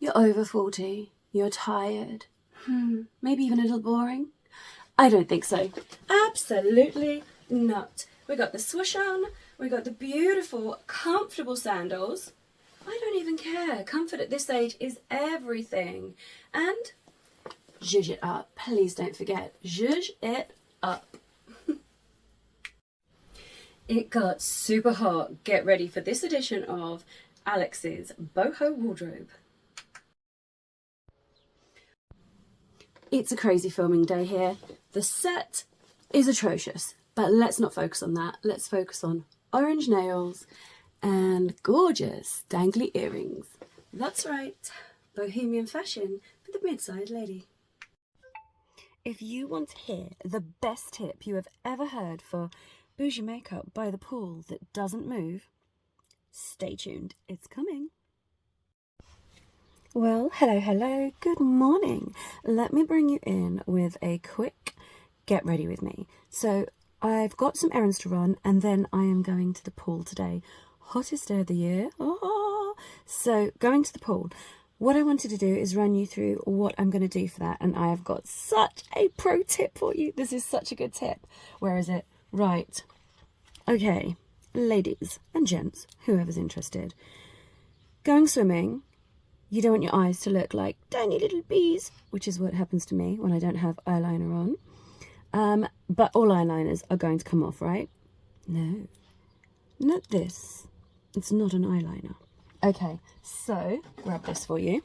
You're over 40, you're tired, maybe even a little boring. I don't think so. Absolutely not. We got the swoosh on, we got the beautiful, comfortable sandals. I don't even care. Comfort at this age is everything. And zhuzh it up. Please don't forget, zhuzh it up. It got super hot. Get ready for this edition of Alex's boho wardrobe. It's a crazy filming day here. The set is atrocious, but let's not focus on that. Let's focus on orange nails and gorgeous dangly earrings. That's right, bohemian fashion for the mid-sized lady. If you want to hear the best tip you have ever heard for bougie makeup by the pool that doesn't move, stay tuned, it's coming. Well, hello, good morning. Let me bring you in with a quick get ready with me. So I've got some errands to run and then I am going to the pool today. Hottest day of the year. Oh. So going to the pool. What I wanted to do is run you through what I'm going to do for that. And I have got such a pro tip for you. This is such a good tip. Where is it? Right. Okay, ladies and gents, whoever's interested. Going swimming. You don't want your eyes to look like tiny little bees, which is what happens to me when I don't have eyeliner on. But all eyeliners are going to come off, right? No, not this. It's not an eyeliner. Okay, so grab this for you.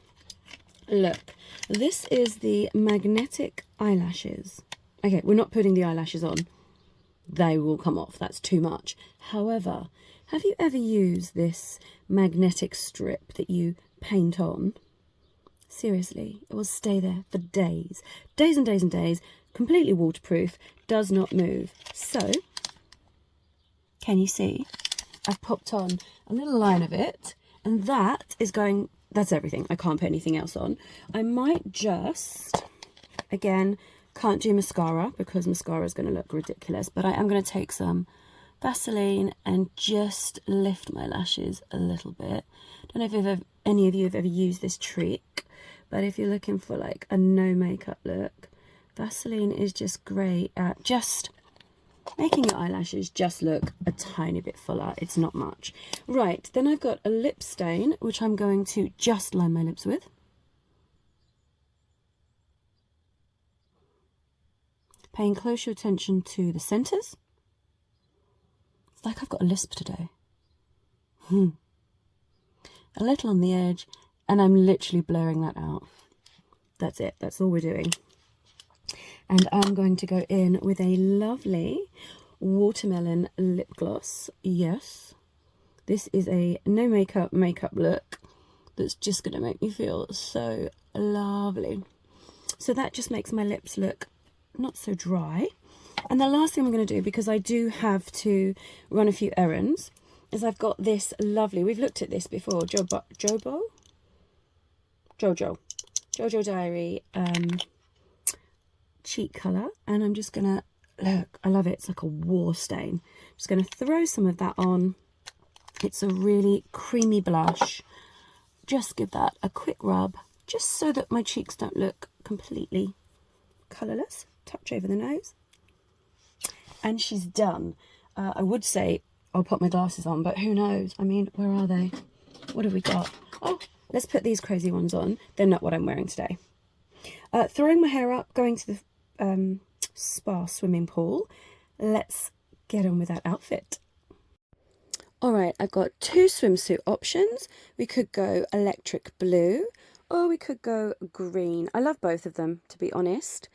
Look, this is the magnetic eyelashes. Okay, we're not putting the eyelashes on. They will come off. That's too much. However, have you ever used this magnetic strip that you paint on? Seriously, it will stay there for days. Days and days and days. Completely waterproof. Does not move. So, can you see? I've popped on a little line of it. And that is going... That's everything. I can't put anything else on. I might just... Again, can't do mascara because mascara is going to look ridiculous. But I am going to take some Vaseline and just lift my lashes a little bit. Don't know if any of you have ever used this trick, but if you're looking for like a no makeup look, Vaseline is just great at just making your eyelashes just look a tiny bit fuller. It's not much. Right, then I've got a lip stain, which I'm going to just line my lips with. Paying closer attention to the centres. It's like I've got a lisp today. A little on the edge, and I'm literally blurring that out. That's it. That's all we're doing. And I'm going to go in with a lovely watermelon lip gloss. Yes, this is a no makeup look that's just going to make me feel so lovely. So that just makes my lips look not so dry. And the last thing I'm going to do, because I do have to run a few errands, is I've got this lovely, we've looked at this before, Jojo Diary cheek colour, and I'm just gonna look, I love it, it's like a war stain. Just gonna throw some of that on. It's a really creamy blush. Just give that a quick rub, just so that my cheeks don't look completely colourless. Touch over the nose, and she's done. I would say I'll put my glasses on, but who knows? I mean, where are they? What have we got? Oh, let's put these crazy ones on. They're not what I'm wearing today. Throwing my hair up, going to the spa swimming pool. Let's get on with that outfit. All right, I've got two swimsuit options. We could go electric blue, or we could go green. I love both of them, to be honest.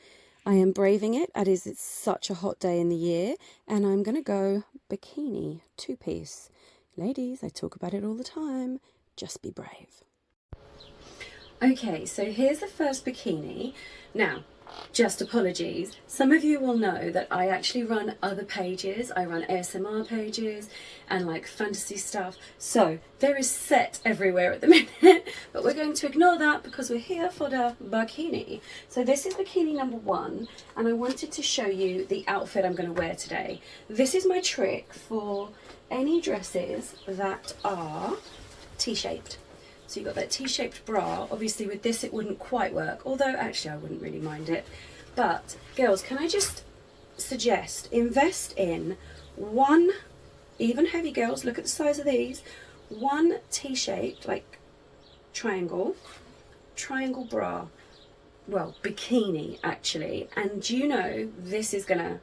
I am braving it, as it's such a hot day in the year, and I'm going to go bikini, two-piece. Ladies, I talk about it all the time. Just be brave. Okay, so here's the first bikini. Now, just apologies. Some of you will know that I actually run other pages. I run ASMR pages and like fantasy stuff. So there is set everywhere at the minute, but we're going to ignore that because we're here for the bikini. So this is bikini number 1, and I wanted to show you the outfit I'm going to wear today. This is my trick for any dresses that are T-shaped. So you've got that T-shaped bra. Obviously with this it wouldn't quite work, although actually I wouldn't really mind it. But girls, can I just suggest, invest in one, even heavy girls, look at the size of these, one T-shaped, like triangle bra, well, bikini actually, and you know this is gonna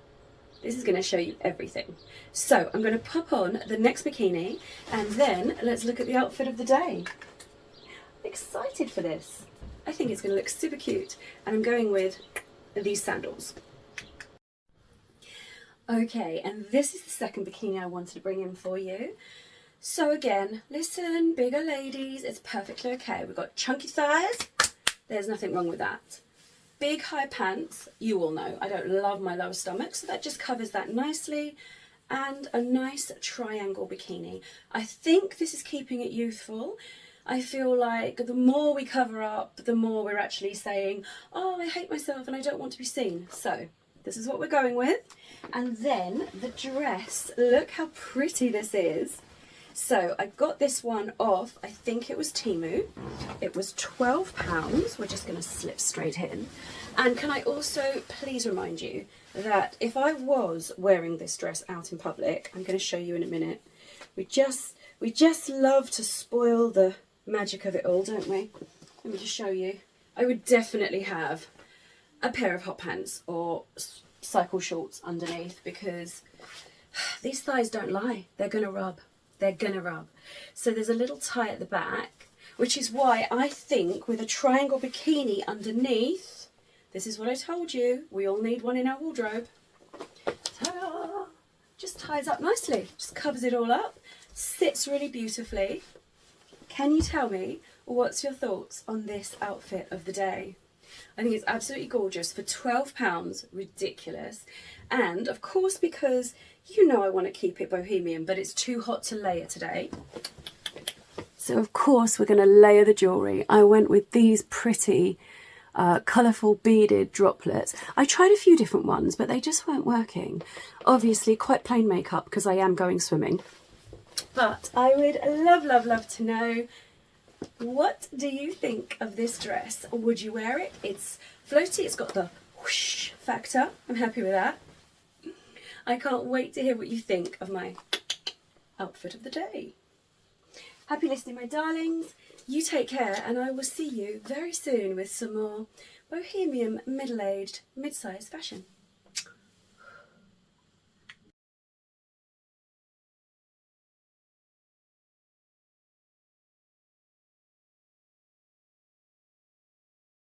show you everything. So I'm going to pop on the next bikini and then let's look at the outfit of the day. I'm excited for this. I think it's going to look super cute, and I'm going with these sandals. Okay, and this is the second bikini I wanted to bring in for you. So again, listen, bigger ladies, it's perfectly okay. We've got chunky thighs, there's nothing wrong with that. Big high pants, you all know I don't love my lower stomach, so that just covers that nicely. And a nice triangle bikini. I think this is keeping it youthful. I feel like the more we cover up, the more we're actually saying, oh, I hate myself and I don't want to be seen. So this is what we're going with. And then the dress, look how pretty this is. So I got this one off, I think it was Temu. It was £12. We're just going to slip straight in. And can I also please remind you that if I was wearing this dress out in public, I'm going to show you in a minute. We just love to spoil the magic of it all, don't we? Let me just show you. I would definitely have a pair of hot pants or cycle shorts underneath, because these thighs don't lie. They're going to rub. They're going to rub. So there's a little tie at the back, which is why I think with a triangle bikini underneath, this is what I told you, we all need one in our wardrobe. Ta-da! Just ties up nicely, just covers it all up, sits really beautifully. Can you tell me what's your thoughts on this outfit of the day? I think it's absolutely gorgeous for £12, ridiculous. And of course, because you know I want to keep it bohemian, but it's too hot to layer today. So of course we're going to layer the jewellery. I went with these pretty colourful beaded droplets. I tried a few different ones, but they just weren't working. Obviously quite plain makeup because I am going swimming. But I would love, love, love to know, what do you think of this dress? Would you wear it? It's floaty, it's got the whoosh factor. I'm happy with that. I can't wait to hear what you think of my outfit of the day. Happy listening, my darlings. You take care, and I will see you very soon with some more bohemian, middle-aged, mid-sized fashion.